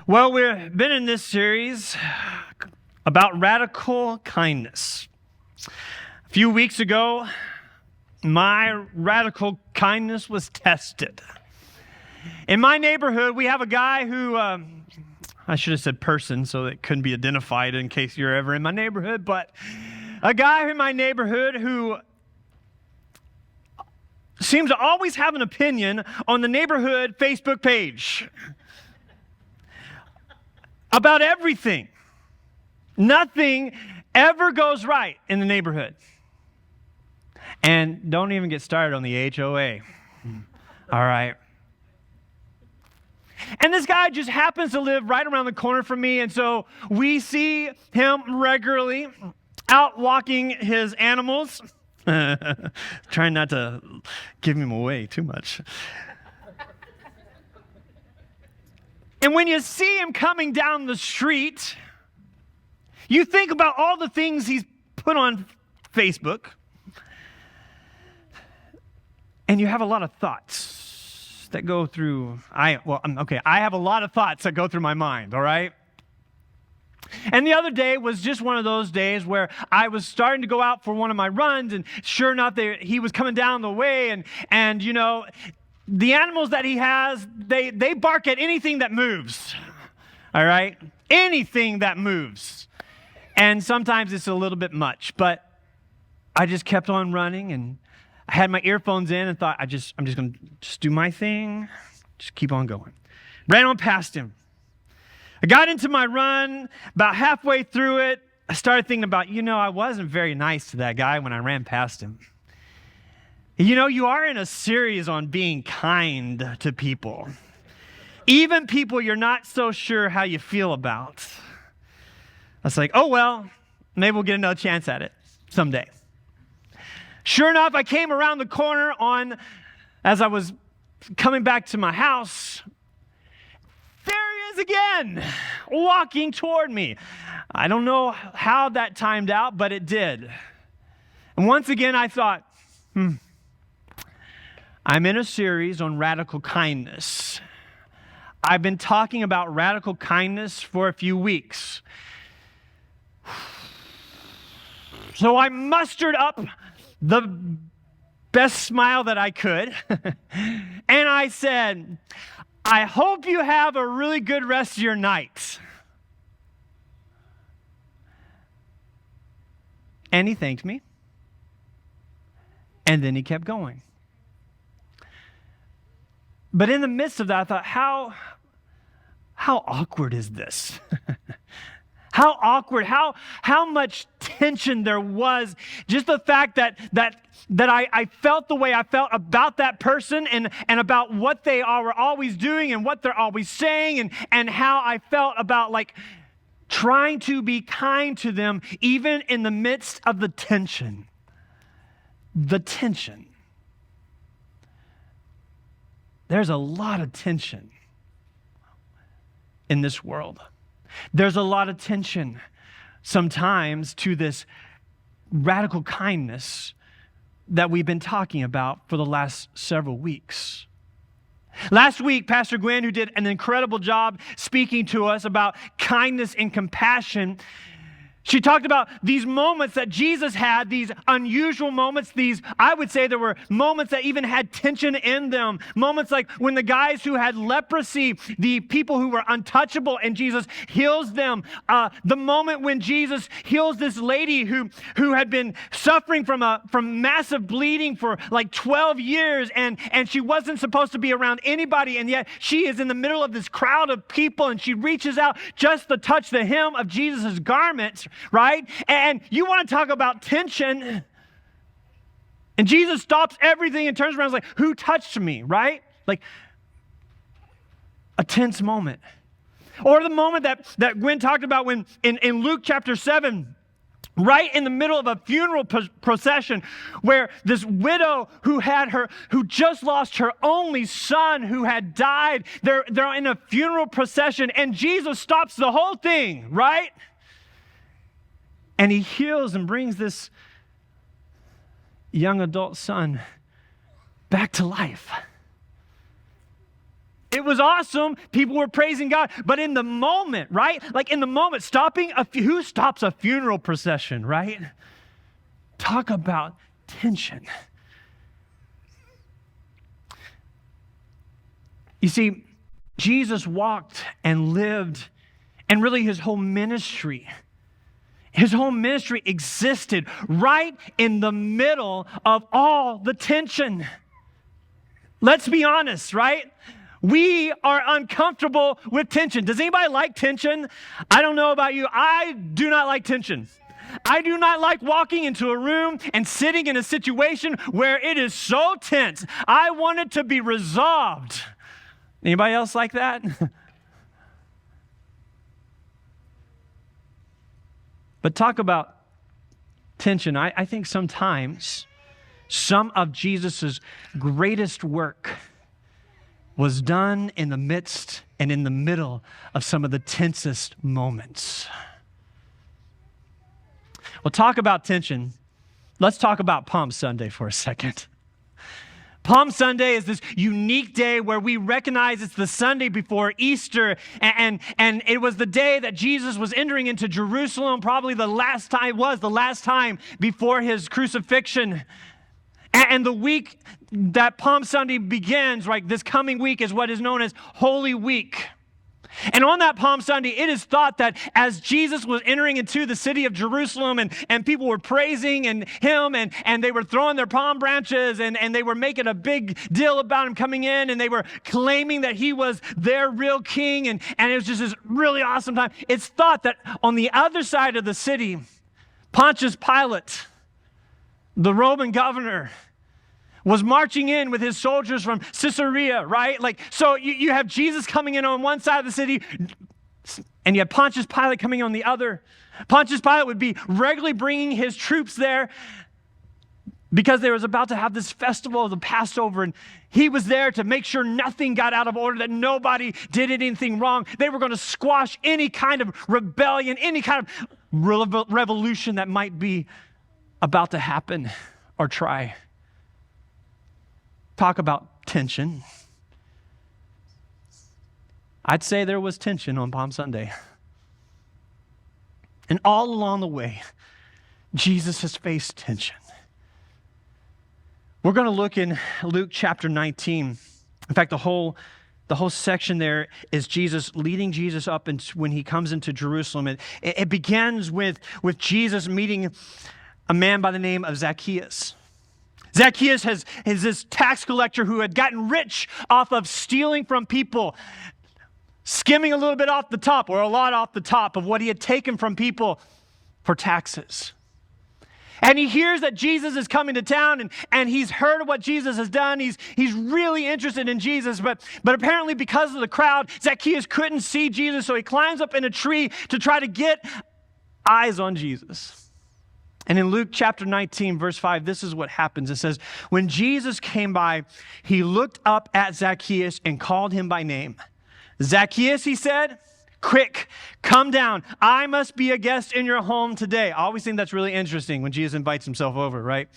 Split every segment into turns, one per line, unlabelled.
Well, we've been in this series about radical kindness. A few weeks ago, my radical kindness was tested. In my neighborhood, we have a guy who, I should have said person so it couldn't be identified in case you're ever in my neighborhood, but a guy in my neighborhood who seems to always have an opinion on the neighborhood Facebook page about everything. Nothing ever goes right in the neighborhood. And don't even get started on the HOA. All right. And this guy just happens to live right around the corner from me, and so we see him regularly out walking his animals. Trying not to give him away too much. And when you see him coming down the street, you think about all the things he's put on Facebook, and you have a lot of thoughts that go through. I have a lot of thoughts that go through my mind, all right? And the other day was just one of those days where I was starting to go out for one of my runs, and sure enough, he was coming down the way, and you know, the animals that he has, they bark at anything that moves, all right? Anything that moves. And sometimes it's a little bit much, but I just kept on running, and I had my earphones in and thought, I'm just going to do my thing, just keep on going. Ran on past him. I got into my run, about halfway through it, I started thinking about, I wasn't very nice to that guy when I ran past him. You are in a series on being kind to people. Even people you're not so sure how you feel about. I was like, oh, well, maybe we'll get another chance at it someday. Sure enough, I came around the corner as I was coming back to my house. There he is again, walking toward me. I don't know how that timed out, but it did. And once again, I thought, I'm in a series on radical kindness. I've been talking about radical kindness for a few weeks. So I mustered up the best smile that I could, and I said, I hope you have a really good rest of your night. And he thanked me, and then he kept going. But in the midst of that, I thought, how awkward is this? How awkward, how much tension there was. Just the fact that I felt the way I felt about that person and about what they were always doing and what they're always saying and how I felt about trying to be kind to them even in the midst of the tension. The tension. There's a lot of tension in this world. There's a lot of tension sometimes to this radical kindness that we've been talking about for the last several weeks. Last week, Pastor Gwen, who did an incredible job speaking to us about kindness and compassion, she talked about these moments that Jesus had, these unusual moments, I would say there were moments that even had tension in them. Moments like when the guys who had leprosy, the people who were untouchable, and Jesus heals them. The moment when Jesus heals this lady who had been suffering from massive bleeding for 12 years, and she wasn't supposed to be around anybody, and yet she is in the middle of this crowd of people, and she reaches out just to touch the hem of Jesus' garment. Right? And you want to talk about tension. And Jesus stops everything and turns around and is like, who touched me? Right? Like a tense moment. Or the moment that Gwen talked about when in Luke chapter 7, right in the middle of a funeral procession where this widow who just lost her only son who had died, they're in a funeral procession and Jesus stops the whole thing, right? And he heals and brings this young adult son back to life. It was awesome. People were praising God. But in the moment, right? Like in the moment, who stops a funeral procession, right? Talk about tension. You see, Jesus walked and lived, and really his whole ministry existed right in the middle of all the tension. Let's be honest, right? We are uncomfortable with tension. Does anybody like tension? I don't know about you. I do not like tension. I do not like walking into a room and sitting in a situation where it is so tense. I want it to be resolved. Anybody else like that? But talk about tension. I think sometimes some of Jesus' greatest work was done in the midst and in the middle of some of the tensest moments. Well, talk about tension. Let's talk about Palm Sunday for a second. Palm Sunday is this unique day where we recognize it's the Sunday before Easter, and it was the day that Jesus was entering into Jerusalem, probably the last time before his crucifixion. And the week that Palm Sunday begins, right, this coming week is what is known as Holy Week. And on that Palm Sunday, it is thought that as Jesus was entering into the city of Jerusalem and people were praising him and they were throwing their palm branches and they were making a big deal about him coming in and they were claiming that he was their real king and it was just this really awesome time. It's thought that on the other side of the city, Pontius Pilate, the Roman governor, was marching in with his soldiers from Caesarea, right? So you have Jesus coming in on one side of the city, and you have Pontius Pilate coming on the other. Pontius Pilate would be regularly bringing his troops there because they was about to have this festival of the Passover, and he was there to make sure nothing got out of order, that nobody did anything wrong. They were going to squash any kind of rebellion, any kind of revolution that might be about to happen or try. Talk about tension. I'd say there was tension on Palm Sunday. And all along the way, Jesus has faced tension. We're going to look in Luke chapter 19. In fact, the whole section there is Jesus leading Jesus up when he comes into Jerusalem. It begins with Jesus meeting a man by the name of Zacchaeus. Zacchaeus is this tax collector who had gotten rich off of stealing from people, skimming a little bit off the top or a lot off the top of what he had taken from people for taxes. And he hears that Jesus is coming to town and he's heard of what Jesus has done. He's really interested in Jesus, but apparently because of the crowd, Zacchaeus couldn't see Jesus, so he climbs up in a tree to try to get eyes on Jesus. And in Luke chapter 19, verse 5, this is what happens. It says, when Jesus came by, he looked up at Zacchaeus and called him by name. Zacchaeus, he said, quick, come down. I must be a guest in your home today. I always think that's really interesting when Jesus invites himself over, right?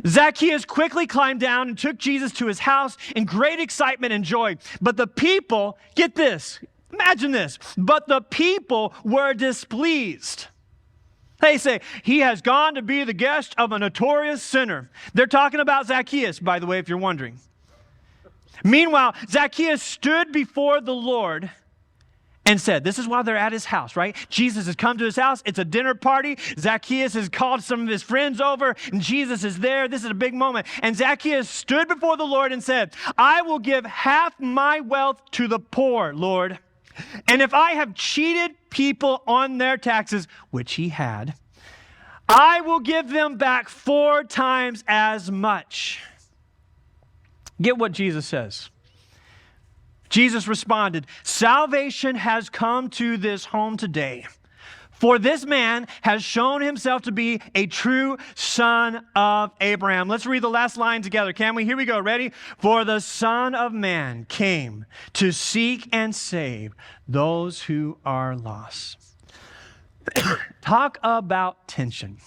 Zacchaeus quickly climbed down and took Jesus to his house in great excitement and joy. But the people, get this, imagine this, but the people were displeased. They say, he has gone to be the guest of a notorious sinner. They're talking about Zacchaeus, by the way, if you're wondering. Meanwhile, Zacchaeus stood before the Lord and said, this is while they're at his house, right? Jesus has come to his house. It's a dinner party. Zacchaeus has called some of his friends over, and Jesus is there. This is a big moment. And Zacchaeus stood before the Lord and said, I will give half my wealth to the poor, Lord. And if I have cheated people on their taxes, which he had, I will give them back 4 times as much. Get what Jesus says. Jesus responded, salvation has come to this home today, for this man has shown himself to be a true son of Abraham. Let's read the last line together, can we? Here we go. Ready? For the Son of Man came to seek and save those who are lost. Talk about tension.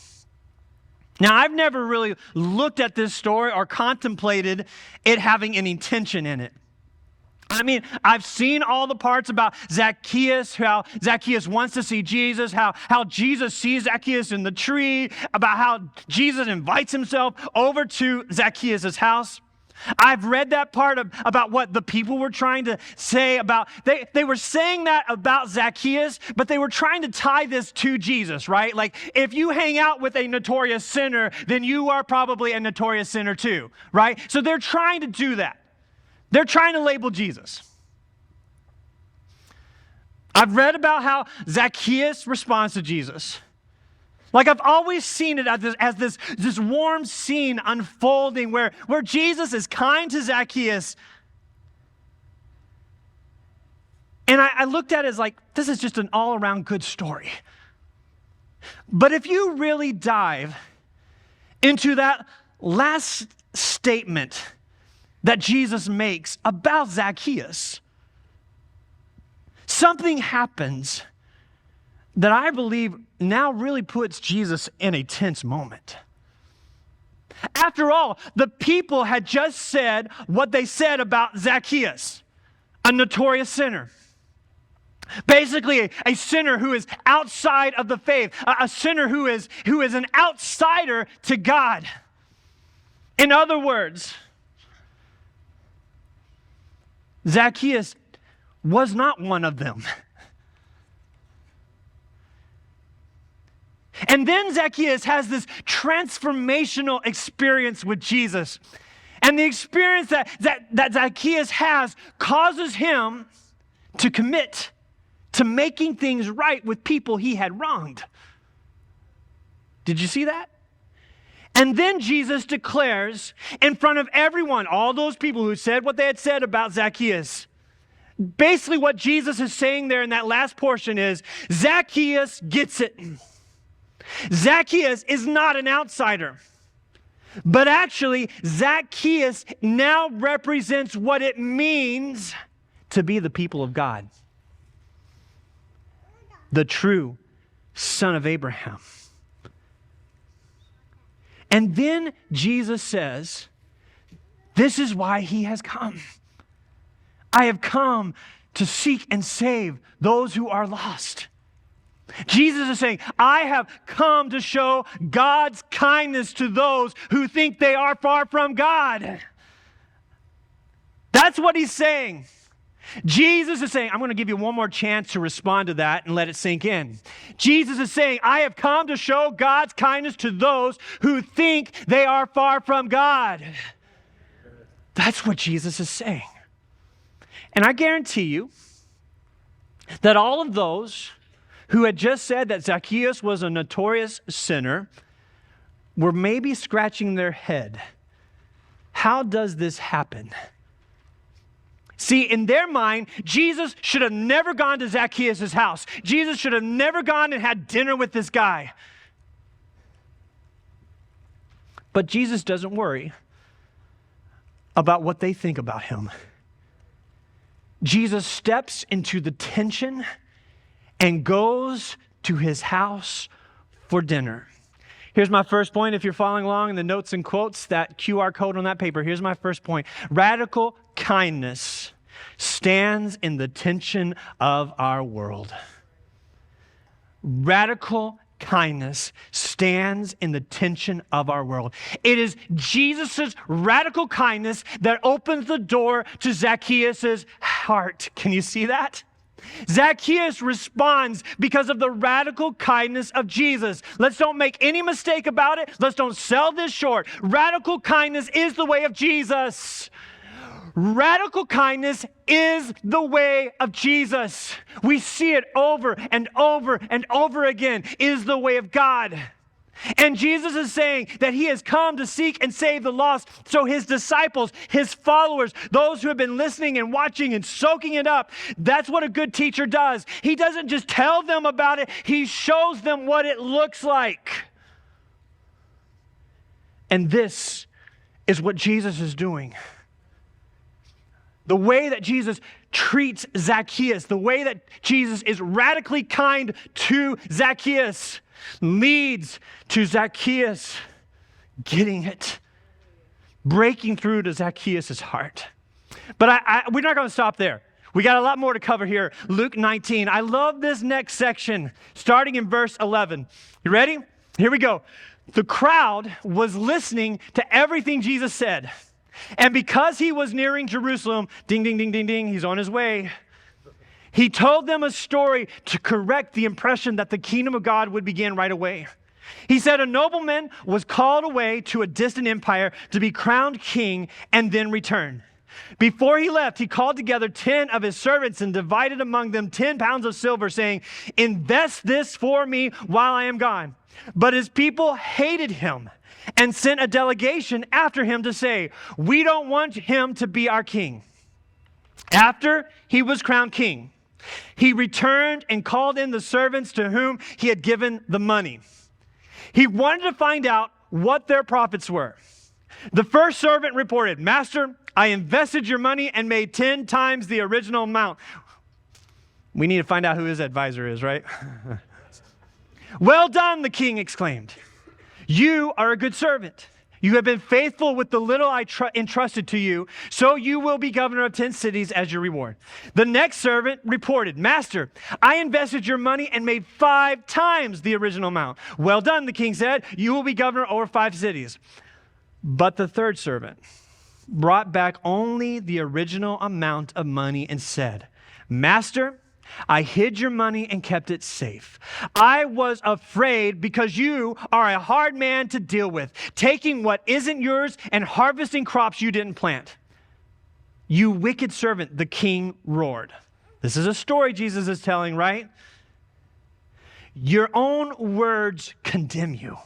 Now, I've never really looked at this story or contemplated it having any tension in it. I mean, I've seen all the parts about Zacchaeus, how Zacchaeus wants to see Jesus, how Jesus sees Zacchaeus in the tree, about how Jesus invites himself over to Zacchaeus' house. I've read that part about what the people were trying to say about, they were saying that about Zacchaeus, but they were trying to tie this to Jesus, right? Like, if you hang out with a notorious sinner, then you are probably a notorious sinner too, right? So they're trying to do that. They're trying to label Jesus. I've read about how Zacchaeus responds to Jesus. Like, I've always seen it as this warm scene unfolding where Jesus is kind to Zacchaeus. And I looked at it as like, this is just an all-around good story. But if you really dive into that last statement that Jesus makes about Zacchaeus, something happens that I believe now really puts Jesus in a tense moment. After all, the people had just said what they said about Zacchaeus, a notorious sinner. Basically, a sinner who is outside of the faith, a sinner who is an outsider to God. In other words, Zacchaeus was not one of them. And then Zacchaeus has this transformational experience with Jesus. And the experience that Zacchaeus has causes him to commit to making things right with people he had wronged. Did you see that? And then Jesus declares in front of everyone, all those people who said what they had said about Zacchaeus, basically what Jesus is saying there in that last portion is, Zacchaeus gets it. Zacchaeus is not an outsider, but actually Zacchaeus now represents what it means to be the people of God, the true son of Abraham. And then Jesus says, this is why he has come. I have come to seek and save those who are lost. Jesus is saying, I have come to show God's kindness to those who think they are far from God. That's what he's saying. Jesus is saying, I'm going to give you one more chance to respond to that and let it sink in. Jesus is saying, I have come to show God's kindness to those who think they are far from God. That's what Jesus is saying. And I guarantee you that all of those who had just said that Zacchaeus was a notorious sinner were maybe scratching their head. How does this happen? See, in their mind, Jesus should have never gone to Zacchaeus' house. Jesus should have never gone and had dinner with this guy. But Jesus doesn't worry about what they think about him. Jesus steps into the tension and goes to his house for dinner. Here's my first point. If you're following along in the notes and quotes, that QR code on that paper, here's my first point. Radical kindness stands in the tension of our world. Radical kindness stands in the tension of our world. It is Jesus' radical kindness that opens the door to Zacchaeus' heart. Can you see that? Zacchaeus responds because of the radical kindness of Jesus. Let's don't make any mistake about it. Let's don't sell this short. Radical kindness is the way of Jesus. Radical kindness is the way of Jesus. We see it over and over and over again. It is the way of God. And Jesus is saying that he has come to seek and save the lost. So his disciples, his followers, those who have been listening and watching and soaking it up, that's what a good teacher does. He doesn't just tell them about it, he shows them what it looks like. And this is what Jesus is doing. The way that Jesus treats Zacchaeus, the way that Jesus is radically kind to Zacchaeus, leads to Zacchaeus getting it, breaking through to Zacchaeus' heart. But we're not going to stop there. We got a lot more to cover here. Luke 19. I love this next section, starting in verse 11. You ready? Here we go. The crowd was listening to everything Jesus said. And because he was nearing Jerusalem, ding, ding, ding, ding, ding, he's on his way. He told them a story to correct the impression that the kingdom of God would begin right away. He said a nobleman was called away to a distant empire to be crowned king and then return. Before he left, he called together 10 of his servants and divided among them 10 pounds of silver, saying, "Invest this for me while I am gone." But his people hated him and sent a delegation after him to say, "We don't want him to be our king." After he was crowned king, he returned and called in the servants to whom he had given the money. He wanted to find out what their profits were. The first servant reported, "Master, I invested your money and made 10 times the original amount." We need to find out who his advisor is, right? "Well done," the king exclaimed. "You are a good servant. You have been faithful with the little I entrusted to you, so you will be governor of 10 cities as your reward." The next servant reported, "Master, I invested your money and made 5 times the original amount." "Well done," the king said. "You will be governor over 5 cities." But the third servant brought back only the original amount of money and said, "Master, I hid your money and kept it safe. I was afraid because you are a hard man to deal with, taking what isn't yours and harvesting crops you didn't plant." "You wicked servant," the king roared. This is a story Jesus is telling, right? "Your own words condemn you.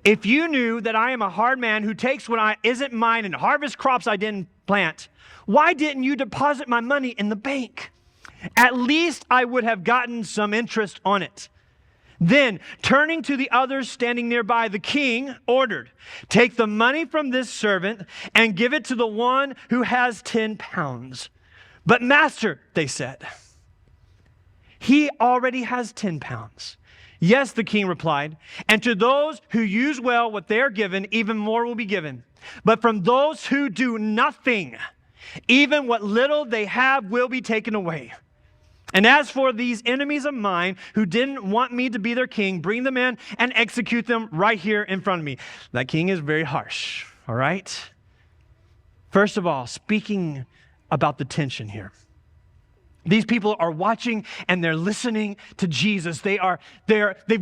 If you knew that I am a hard man who takes what isn't mine and harvests crops I didn't plant, why didn't you deposit my money in the bank? At least I would have gotten some interest on it." Then, turning to the others standing nearby, the king ordered, "Take the money from this servant and give it to the one who has 10 pounds. "But master," they said, "he already has 10 pounds. "Yes," the king replied, "and to those who use well what they are given, even more will be given. But from those who do nothing, even what little they have will be taken away. And as for these enemies of mine who didn't want me to be their king, bring them in and execute them right here in front of me." That king is very harsh, all right? First of all, speaking about the tension here. These people are watching and they're listening to Jesus. They've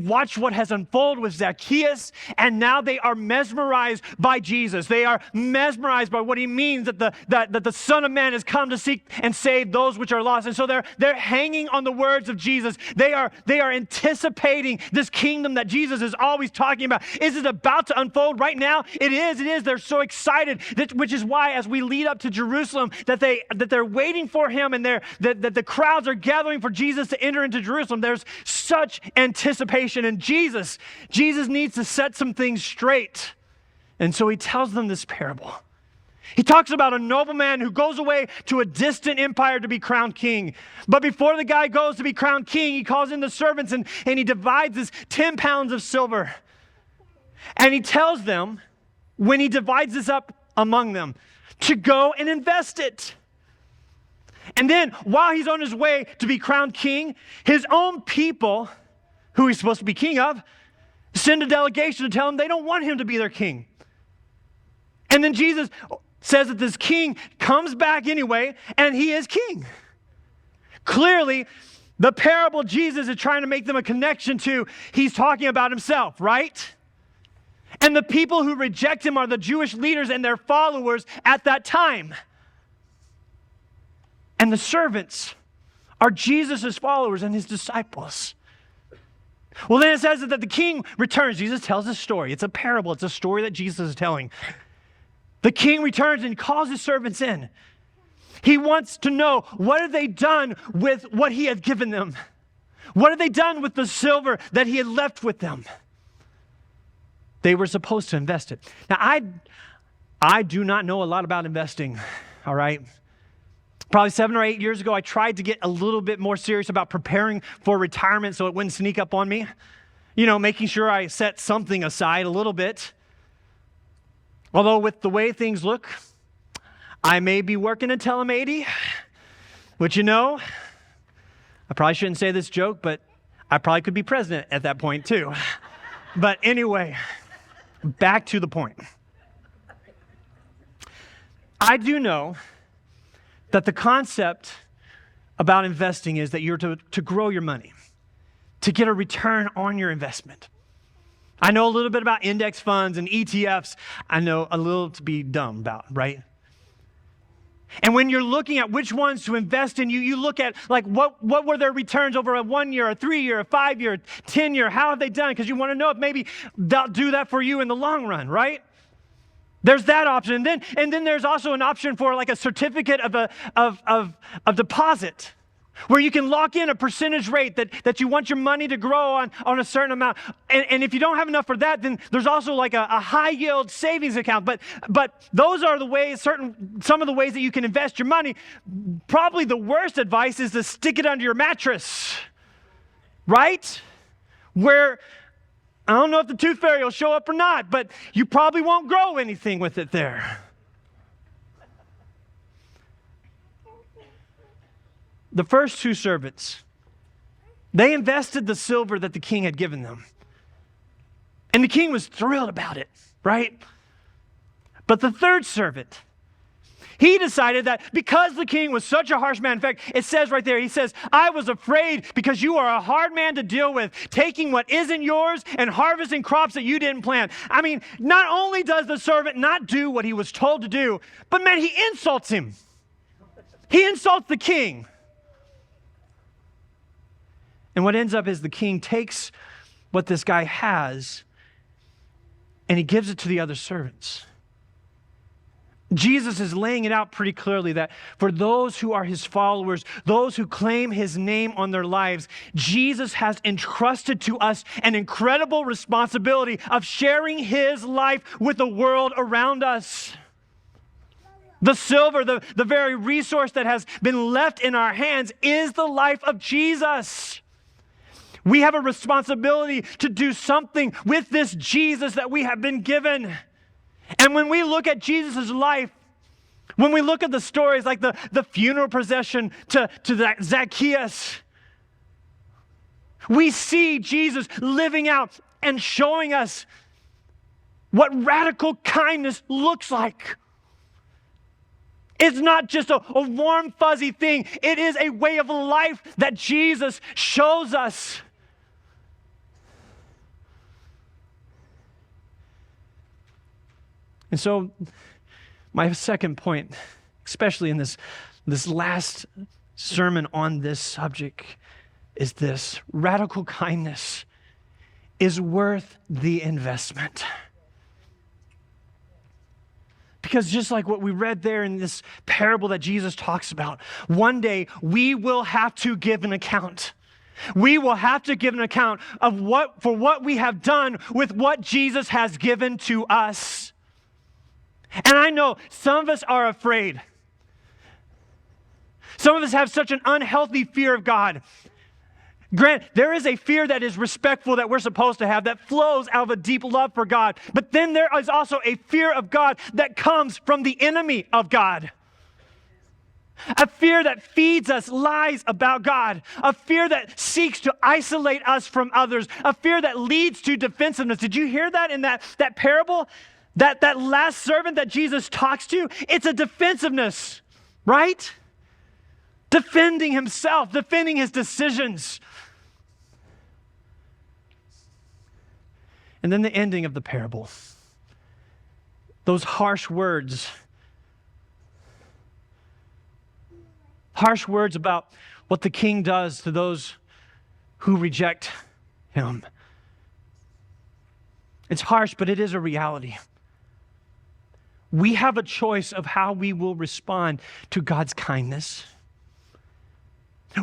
watched what has unfolded with Zacchaeus, and now they are mesmerized by Jesus. They are mesmerized by what he means that the Son of Man has come to seek and save those which are lost. And so they're hanging on the words of Jesus. They are anticipating this kingdom that Jesus is always talking about. Is it about to unfold right now? It is. They're so excited, which is why as we lead up to Jerusalem, that they're waiting for him, and that the crowds are gathering for Jesus to enter into Jerusalem. There's such anticipation, and Jesus needs to set some things straight. And so he tells them this parable. He talks about a nobleman who goes away to a distant empire to be crowned king. But before the guy goes to be crowned king, he calls in the servants and he divides his 10 pounds of silver. And he tells them, when he divides this up among them, to go and invest it. And then, while he's on his way to be crowned king, his own people, who he's supposed to be king of, send a delegation to tell him they don't want him to be their king. And then Jesus says that this king comes back anyway, and he is king. Clearly, the parable Jesus is trying to make them a connection to, he's talking about himself, right? And the people who reject him are the Jewish leaders and their followers at that time. And the servants are Jesus' followers and his disciples. Well, then it says that the king returns. Jesus tells a story. It's a parable. It's a story that Jesus is telling. The king returns and calls his servants in. He wants to know, what have they done with what he had given them? What have they done with the silver that he had left with them? They were supposed to invest it. Now, I do not know a lot about investing, all right? Probably 7 or 8 years ago, I tried to get a little bit more serious about preparing for retirement so it wouldn't sneak up on me. You know, making sure I set something aside a little bit. Although with the way things look, I may be working until I'm 80, which I probably shouldn't say this joke, but I probably could be president at that point too. But anyway, back to the point. I do know that the concept about investing is that you're to grow your money, to get a return on your investment. I know a little bit about index funds and ETFs. I know a little to be dumb about, right? And when you're looking at which ones to invest in, you look at like what were their returns over a 1 year, a 3 year, a 5 year, 10 year, how have they done? Because you want to know if maybe they'll do that for you in the long run, right? There's that option. And then there's also an option for like a certificate of deposit, where you can lock in a percentage rate that you want your money to grow on a certain amount. And if you don't have enough for that, then there's also like a high yield savings account. But those are the ways, some of the ways that you can invest your money. Probably the worst advice is to stick it under your mattress, right? Where I don't know if the tooth fairy will show up or not, but you probably won't grow anything with it there. The first two servants, they invested the silver that the king had given them. And the king was thrilled about it, right? But the third servant, he decided that because the king was such a harsh man, in fact, it says right there, he says, I was afraid because you are a hard man to deal with, taking what isn't yours and harvesting crops that you didn't plant. I mean, not only does the servant not do what he was told to do, but man, he insults him. He insults the king. And what ends up is the king takes what this guy has and he gives it to the other servants. Jesus is laying it out pretty clearly that for those who are his followers, those who claim his name on their lives, Jesus has entrusted to us an incredible responsibility of sharing his life with the world around us. The silver, the very resource that has been left in our hands is the life of Jesus. We have a responsibility to do something with this Jesus that we have been given. And when we look at Jesus' life, when we look at the stories like the funeral procession to Zacchaeus, we see Jesus living out and showing us what radical kindness looks like. It's not just a warm, fuzzy thing. It is a way of life that Jesus shows us. And so my second point, especially in this last sermon on this subject, is this: radical kindness is worth the investment. Because just like what we read there in this parable that Jesus talks about, one day we will have to give an account. We will have to give an account of what we have done with what Jesus has given to us. And I know some of us are afraid. Some of us have such an unhealthy fear of God. Grant, there is a fear that is respectful that we're supposed to have that flows out of a deep love for God. But then there is also a fear of God that comes from the enemy of God. A fear that feeds us lies about God. A fear that seeks to isolate us from others. A fear that leads to defensiveness. Did you hear that in that parable? That last servant that Jesus talks to, it's a defensiveness, right? Defending himself, defending his decisions. And then the ending of the parable. Those harsh words. Harsh words about what the king does to those who reject him. It's harsh, but it is a reality. We have a choice of how we will respond to God's kindness.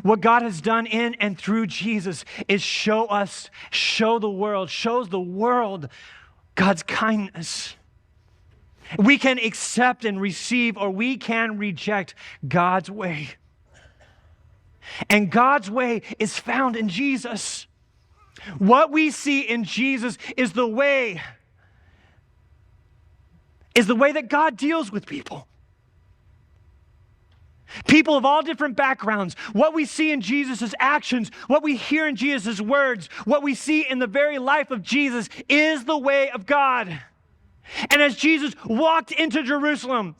What God has done in and through Jesus is shows the world God's kindness. We can accept and receive, or we can reject God's way. And God's way is found in Jesus. What we see in Jesus is the way that God deals with people. People of all different backgrounds. What we see in Jesus' actions, what we hear in Jesus' words, what we see in the very life of Jesus is the way of God. And as Jesus walked into Jerusalem,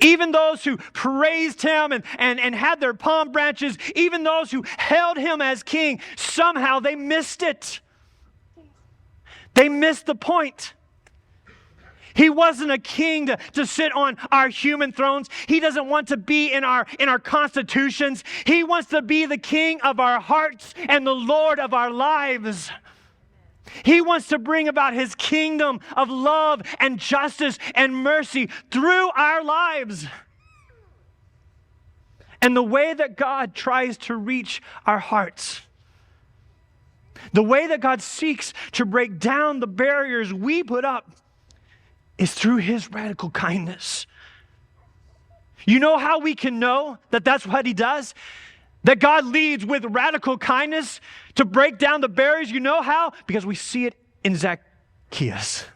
even those who praised him and had their palm branches, even those who held him as king, somehow they missed it. They missed the point. He wasn't a king to sit on our human thrones. He doesn't want to be in our constitutions. He wants to be the king of our hearts and the Lord of our lives. He wants to bring about his kingdom of love and justice and mercy through our lives. And the way that God tries to reach our hearts, the way that God seeks to break down the barriers we put up, is through his radical kindness. You know how we can know that that's what he does? That God leads with radical kindness to break down the barriers. You know how? Because we see it in Zacchaeus.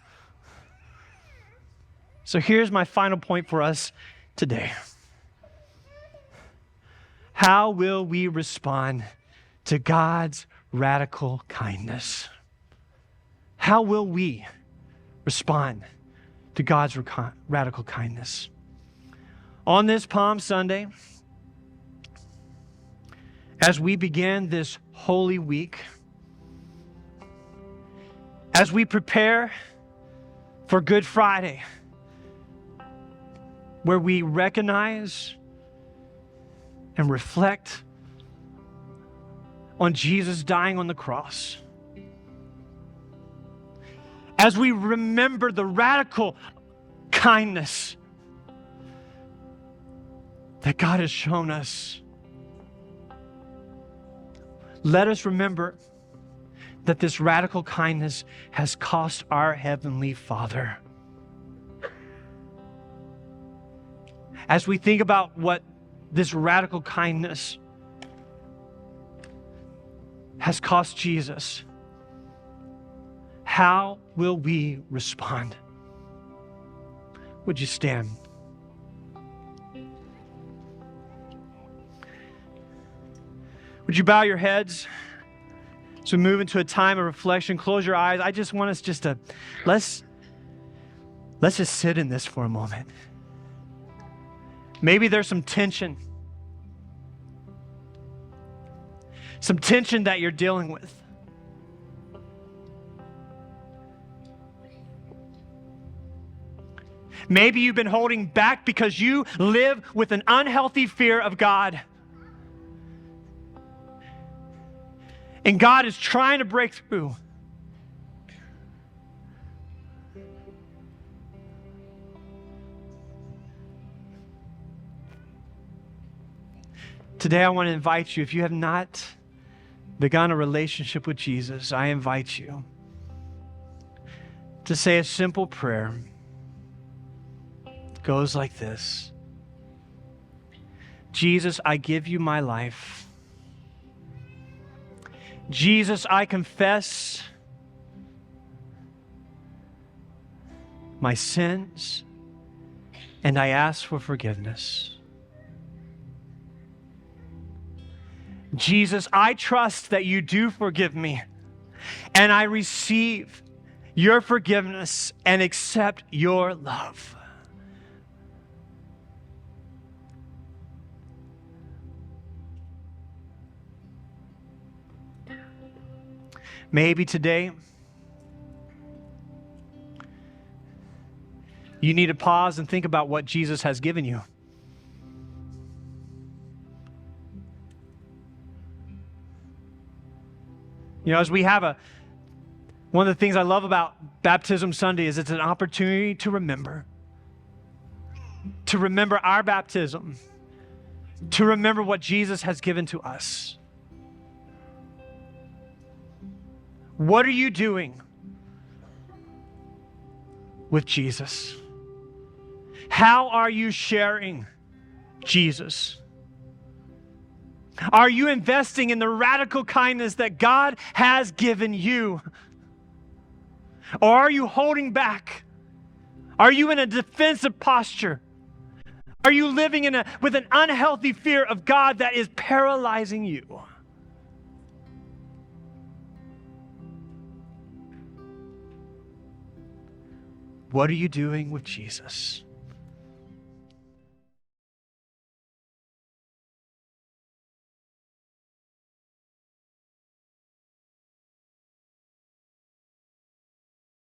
So here's my final point for us today. How will we respond to God's radical kindness? How will we respond to God's radical kindness? On this Palm Sunday, as we begin this Holy Week, as we prepare for Good Friday, where we recognize and reflect on Jesus dying on the cross, as we remember the radical kindness that God has shown us, let us remember that this radical kindness has cost our Heavenly Father. As we think about what this radical kindness has cost Jesus, how will we respond? Would you stand? Would you bow your heads as we move into a time of reflection? Close your eyes. I just want us to, let's just sit in this for a moment. Maybe there's some tension that you're dealing with. Maybe you've been holding back because you live with an unhealthy fear of God. And God is trying to break through. Today I want to invite you, if you have not begun a relationship with Jesus, I invite you to say a simple prayer. It goes like this: Jesus, I give you my life. Jesus, I confess my sins and I ask for forgiveness. Jesus, I trust that you do forgive me, and I receive your forgiveness and accept your love. Maybe today you need to pause and think about what Jesus has given you. You know, as we have one of the things I love about Baptism Sunday is it's an opportunity to remember our baptism, to remember what Jesus has given to us. What are you doing with Jesus? How are you sharing Jesus? Are you investing in the radical kindness that God has given you? Or are you holding back? Are you in a defensive posture? Are you living with an unhealthy fear of God that is paralyzing you? What are you doing with Jesus?